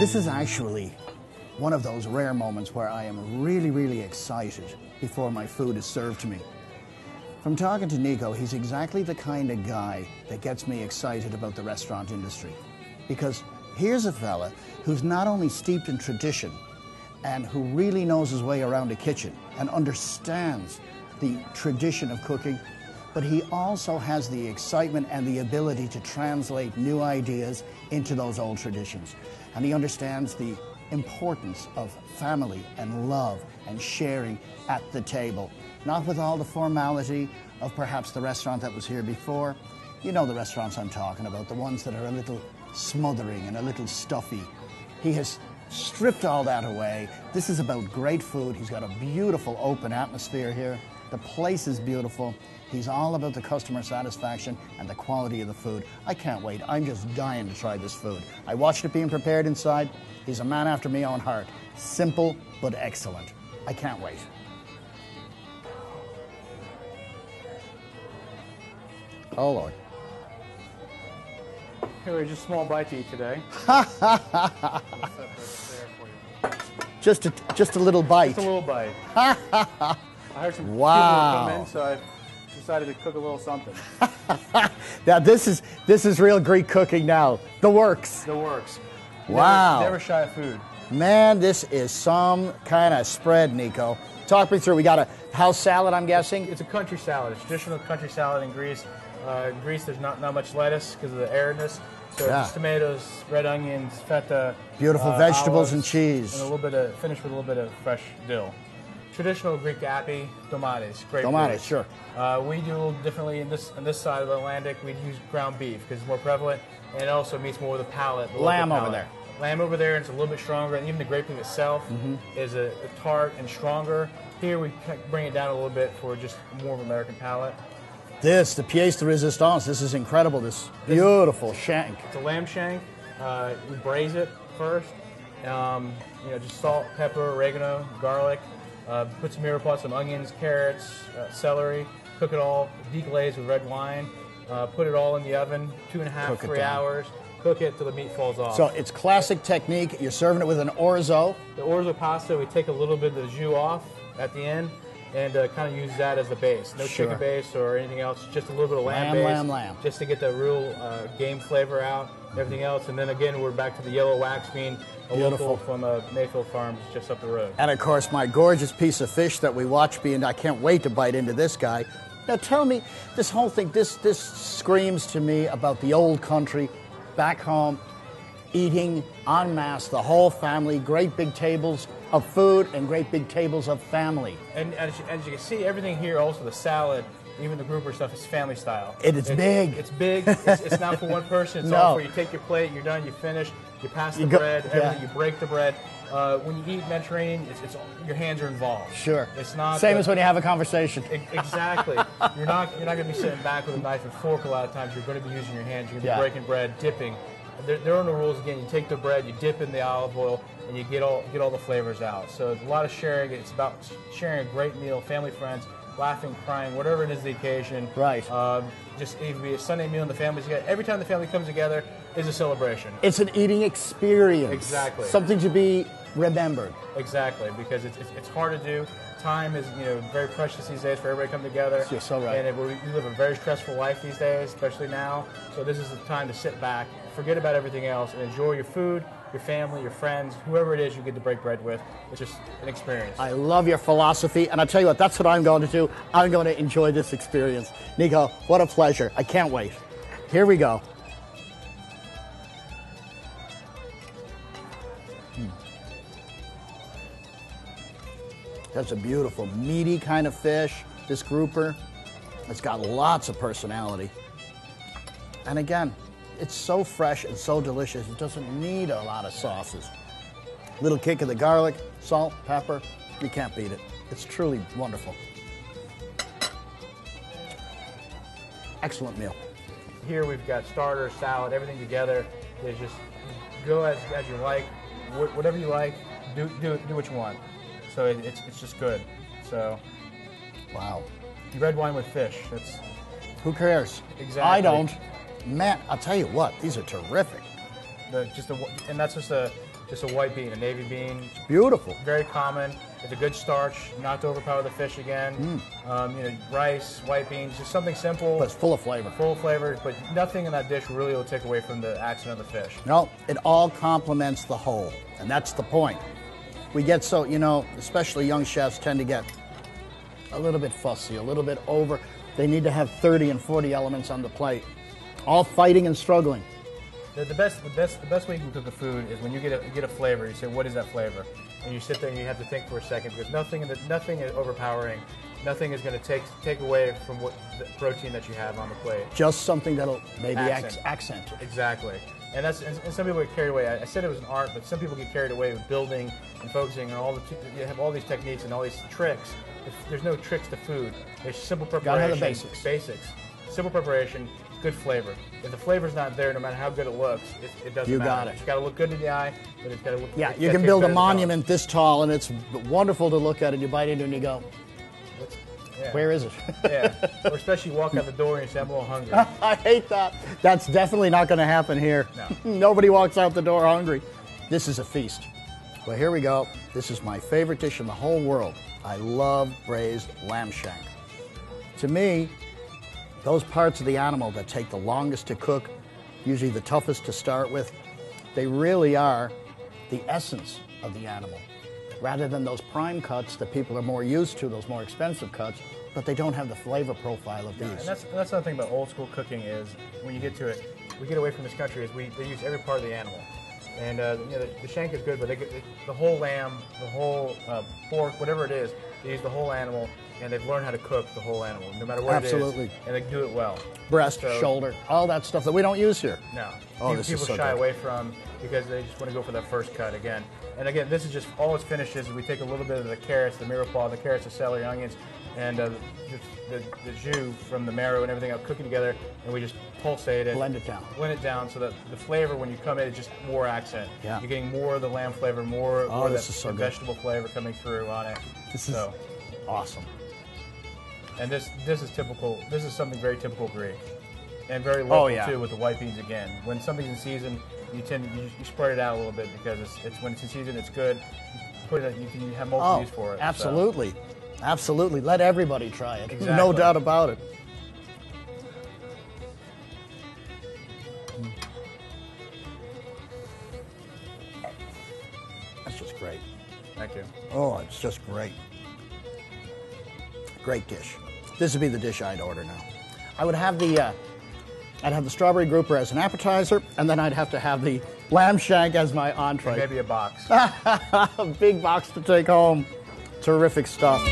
This is actually one of those rare moments where I am really, really excited before my food is served to me. From talking to Niko, he's exactly the kind of guy that gets me excited about the restaurant industry. Because here's a fella who's not only steeped in tradition and who really knows his way around a kitchen and understands the tradition of cooking, but he also has the excitement and the ability to translate new ideas into those old traditions. And he understands the importance of family and love and sharing at the table. Not with all the formality of perhaps the restaurant that was here before. You know the restaurants I'm talking about, the ones that are a little smothering and a little stuffy. He has stripped all that away. This is about great food. He's got a beautiful open atmosphere here. The place is beautiful. He's all about the customer satisfaction and the quality of the food. I can't wait. I'm just dying to try this food. I watched it being prepared inside. He's a man after my own heart. Simple but excellent. I can't wait. Oh, Lord. Here, just a small bite to eat today. Just a little bite. Just a little bite. I heard some people come in, so I decided to cook a little something. Now this is real Greek cooking now. The works. The works. Wow. Never shy of food. Man, this is some kind of spread, Niko. Talk me through. We got a house salad, I'm guessing? It's a country salad. It's traditional country salad in Greece. In Greece, there's not much lettuce because of the aridness. So it's just tomatoes, red onions, feta. Beautiful vegetables olives, and cheese. And a little bit of, finished with a little bit of fresh dill. Traditional Greek api, tomates. Great. Tomates, sure. We do a little differently on this side of the Atlantic. We use ground beef because it's more prevalent, and it also meets more with the palate. Lamb over there. Lamb over there, and it's a little bit stronger, and even the grape beef itself is a tart and stronger. Here we bring it down a little bit for just more of an American palate. The pièce de résistance, this is incredible, this beautiful shank. It's a lamb shank. We braise it first. Just salt, pepper, oregano, garlic. Put some mirepoix, some onions, carrots, celery. Cook it all, deglaze with red wine. Put it all in the oven, 2.5, 3 hours. Cook it till the meat falls off. So it's classic technique. You're serving it with an orzo. The orzo pasta, we take a little bit of the jus off at the end and kind of use that as the base. No chicken base or anything else, just a little bit of lamb base. Just to get the real game flavor out, everything else. And then again, we're back to the yellow wax bean, local from Mayfield Farms just up the road. And of course, my gorgeous piece of fish that we watch being, I can't wait to bite into this guy. Now tell me, this whole thing, this screams to me about the old country, back home, eating en masse, the whole family, great big tables of food and great big tables of family. And as you can see, everything here, also the salad, even the grouper stuff, is family style. It's big. It's big. It's not for one person. It's all for you. Take your plate, you're done, you finish, you pass the bread, everything, you break the bread. When you eat Mediterranean, it's your hands are involved. Sure. It's not same as when you have a conversation. Exactly. You're not going to be sitting back with a knife and fork a lot of times. You're going to be using your hands. You're going to be breaking bread, dipping. There are no rules. Again, you take the bread, you dip in the olive oil, and you get all the flavors out. So it's a lot of sharing. It's about sharing a great meal, family, friends, laughing, crying, whatever it is the occasion. Right. Just it could be a Sunday meal and the family's together. Every time the family comes together is a celebration. It's an eating experience. Exactly. Something to be remembered. Exactly, because it's hard to do. Time is very precious these days for everybody to come together. You're so right. And we live a very stressful life these days, especially now. So this is the time to sit back, forget about everything else, and enjoy your food, your family, your friends, whoever it is you get to break bread with. It's just an experience. I love your philosophy, and I tell you what, that's what I'm going to do. I'm going to enjoy this experience. Niko, what a pleasure. I can't wait. Here we go. That's a beautiful, meaty kind of fish, this grouper. It's got lots of personality. And again, it's so fresh and so delicious, it doesn't need a lot of sauces. Little kick of the garlic, salt, pepper, you can't beat it. It's truly wonderful. Excellent meal. Here we've got starter, salad, everything together. Is just go as you like, whatever you like, do what you want. So it's just good. So, wow. Red wine with fish. Who cares? Exactly. I don't. Man, I'll tell you what, these are terrific. And that's just a just a white bean, a navy bean. Beautiful. Very common. It's a good starch, not to overpower the fish again. You know, rice, white beans, just something simple. But it's full of flavor. Full of flavor, but nothing in that dish really will take away from the accent of the fish. No, it all complements the whole, and that's the point. We get so, you know, especially young chefs tend to get a little bit fussy, a little bit over. They need to have 30 and 40 elements on the plate, all fighting and struggling. The best way you can cook a food is when you get a flavor. You say, what is that flavor? And you sit there and you have to think for a second, because nothing is overpowering. Nothing is going to take away from what the protein that you have on the plate. Just something that'll maybe accent it. Exactly. And some people get carried away. I said it was an art, but some people get carried away with building and focusing on you have all these techniques and all these tricks. There's no tricks to food. There's simple preparation. Gotta have the basics. Basics. Simple preparation, good flavor. If the flavor's not there, no matter how good it looks, it doesn't matter. You got it. It's got to look good to the eye, but it's got to look. Yeah, you can build a monument this tall, and it's wonderful to look at it. You bite into it and you go, yeah. Where is it? Yeah, or especially you walk out the door and you say, I'm a little hungry. I hate that. That's definitely not going to happen here. No. Nobody walks out the door hungry. This is a feast. Well, here we go. This is my favorite dish in the whole world. I love braised lamb shank. To me, those parts of the animal that take the longest to cook, usually the toughest to start with, they really are the essence of the animal, rather than those prime cuts that people are more used to, those more expensive cuts, but they don't have the flavor profile of these. And that's another thing about old school cooking is when you get to it, we get away from this country is they use every part of the animal. And you know, the shank is good, but the whole lamb, the whole pork, whatever it is, they use the whole animal, and they've learned how to cook the whole animal, no matter what Absolutely. it is, and they do it well. Breast, shoulder, all that stuff that we don't use here. No. Oh, People shy away from because they just want to go for that first cut again. And again, this is just all its finishes. We take a little bit of the carrots, the mirepoix, the carrots, the celery, onions, and the jus from the marrow and everything else, cooking together, and we just pulsate it. Blend it down. Blend it down so that the flavor, when you come in, it's just more accent. Yeah. You're getting more of the lamb flavor, more of the good. vegetable flavor coming through on it. This is awesome. And this is typical. This is something very typical Greek, and very local too with the white beans again. When something's in season, you spread it out a little bit because it's when it's in season, it's good. Put it. You can have multiple use for it. Absolutely, absolutely. Let everybody try it. Exactly. No doubt about it. That's just great. Thank you. Oh, it's just great. Great dish. This would be the dish I'd order now. I would have I'd have the strawberry grouper as an appetizer, and then I'd have to have the lamb shank as my entree. Maybe a box. A big box to take home. Terrific stuff.